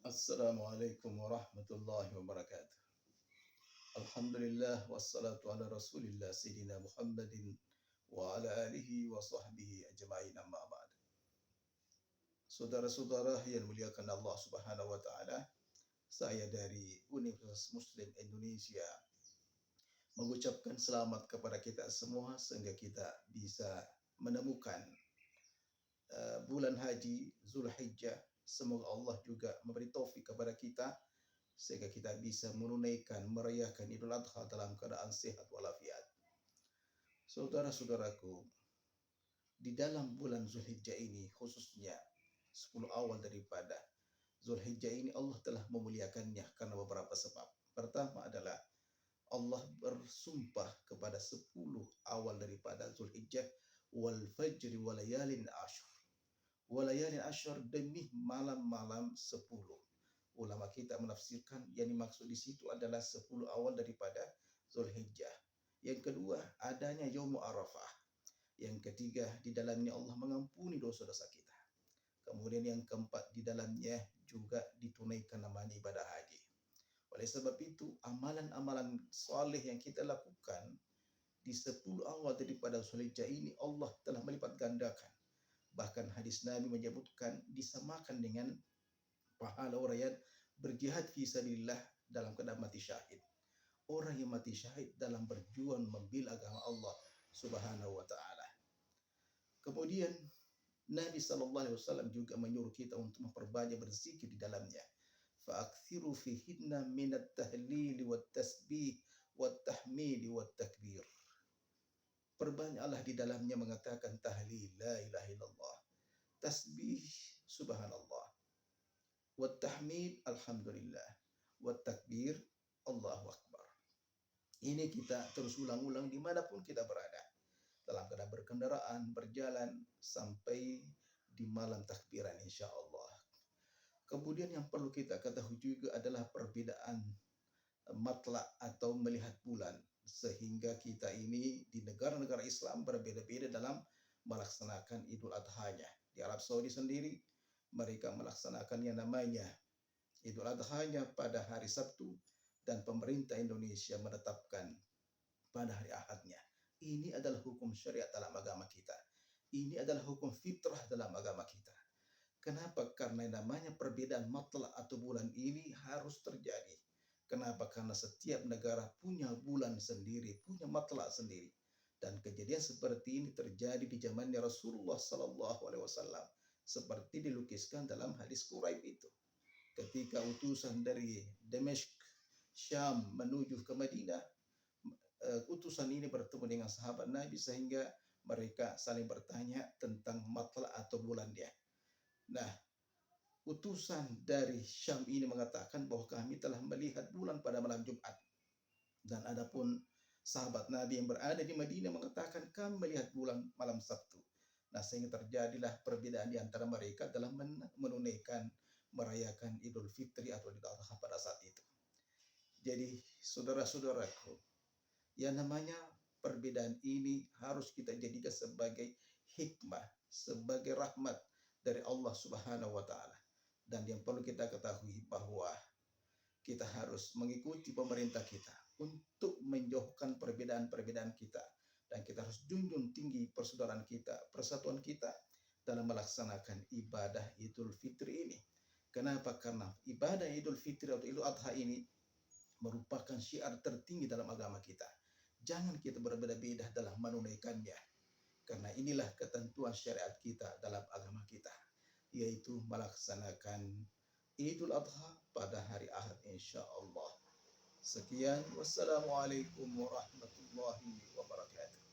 Assalamualaikum warahmatullahi wabarakatuh. Alhamdulillah wassalatu ala Rasulillah Sayyidina Muhammadin wa ala alihi wa sahbihi ajma'in amma ba'd. Saudara-saudara yang muliakan Allah Subhanahu wa taala, saya dari Universitas Muslim Indonesia mengucapkan selamat kepada kita semua sehingga kita bisa menemukan bulan haji Zulhijjah. Semoga Allah juga memberi taufik kepada kita sehingga kita bisa menunaikan merayakan Idul Adha dalam keadaan sehat walafiat. Saudara-saudaraku, di dalam bulan Zulhijjah ini khususnya 10 awal daripada Zulhijjah ini Allah telah memuliakannya karena beberapa sebab. Pertama adalah Allah bersumpah kepada 10 awal daripada Zulhijjah, wal fajri walayalin ashr. Walayalin ashr, demi malam-malam 10. Ulama kita menafsirkan yang dimaksud di situ adalah 10 awal daripada Zulhijjah. Yang kedua, adanya Yaumul Arafah. Yang ketiga, di dalamnya Allah mengampuni dosa-dosa kita. Kemudian yang keempat, di dalamnya juga ditunaikan namanya ibadah haji. Oleh sebab itu, amalan-amalan saleh yang kita lakukan di 10 awal daripada Zulhijjah ini Allah telah melipat gandakan. Bahkan hadis Nabi menyebutkan disamakan dengan pahala orang yang berjihad fi sabilillah dalam keadaan mati syahid. Orang yang mati syahid dalam berjuang membela agama Allah Subhanahu wa taala. Kemudian Nabi SAW juga menyuruh kita untuk memperbanyak berzikir di dalamnya. Fa'akthiru fihinna minat tahlil wat tasbih wat tahmid wat takbir. Perbanyaklah di dalamnya mengatakan tahlil la ilaha illallah, tasbih subhanallah, wat tahmid alhamdulillah, wat takbir Allahu akbar. Ini kita terus ulang-ulang dimanapun kita berada, dalam keadaan berkendaraan, berjalan, sampai di malam takbiran insya Allah. Kemudian yang perlu kita ketahui juga adalah perbedaan matla atau melihat bulan, sehingga kita ini di negara-negara Islam berbeda-beda dalam melaksanakan Idul Adha-nya. Di Arab Saudi sendiri mereka melaksanakan yang namanya Idul Adha-nya pada hari Sabtu, dan pemerintah Indonesia menetapkan pada hari Ahadnya. Ini adalah hukum syariat dalam agama kita. Ini adalah hukum fitrah dalam agama kita. Kenapa? Karena namanya perbedaan matla atau bulan ini harus terjadi. Kenapa? Karena setiap negara punya bulan sendiri, punya matla sendiri. Dan kejadian seperti ini terjadi di zamannya Rasulullah SAW, seperti dilukiskan dalam hadis Quraib itu. Ketika utusan dari Damesk, Syam menuju ke Madinah, utusan ini bertemu dengan sahabat Nabi sehingga mereka saling bertanya tentang matla atau bulannya. Nah, utusan dari Syam ini mengatakan bahwa kami telah melihat bulan pada malam Jumat. Dan adapun sahabat Nabi yang berada di Madinah mengatakan kami melihat bulan malam Sabtu. Nah, sehingga terjadilah perbedaan di antara mereka dalam menunaikan merayakan Idul Fitri atau Idul Adha pada saat itu. Jadi, saudara-saudaraku, yang namanya perbedaan ini harus kita jadikan sebagai hikmah, sebagai rahmat dari Allah Subhanahu wa taala. Dan yang perlu kita ketahui bahwa kita harus mengikuti pemerintah kita untuk menjauhkan perbedaan-perbedaan kita, dan kita harus junjung tinggi persaudaraan kita, persatuan kita dalam melaksanakan ibadah Idul Fitri ini. Kenapa? Karena ibadah Idul Fitri atau Idul Adha ini merupakan syiar tertinggi dalam agama kita. Jangan kita berbeda-beda dalam menunaikannya, karena inilah ketentuan syariat kita dalam agama kita, yaitu melaksanakan Idul Adha pada hari Ahad insya Allah. Sekian, wassalamualaikum warahmatullahi wabarakatuh.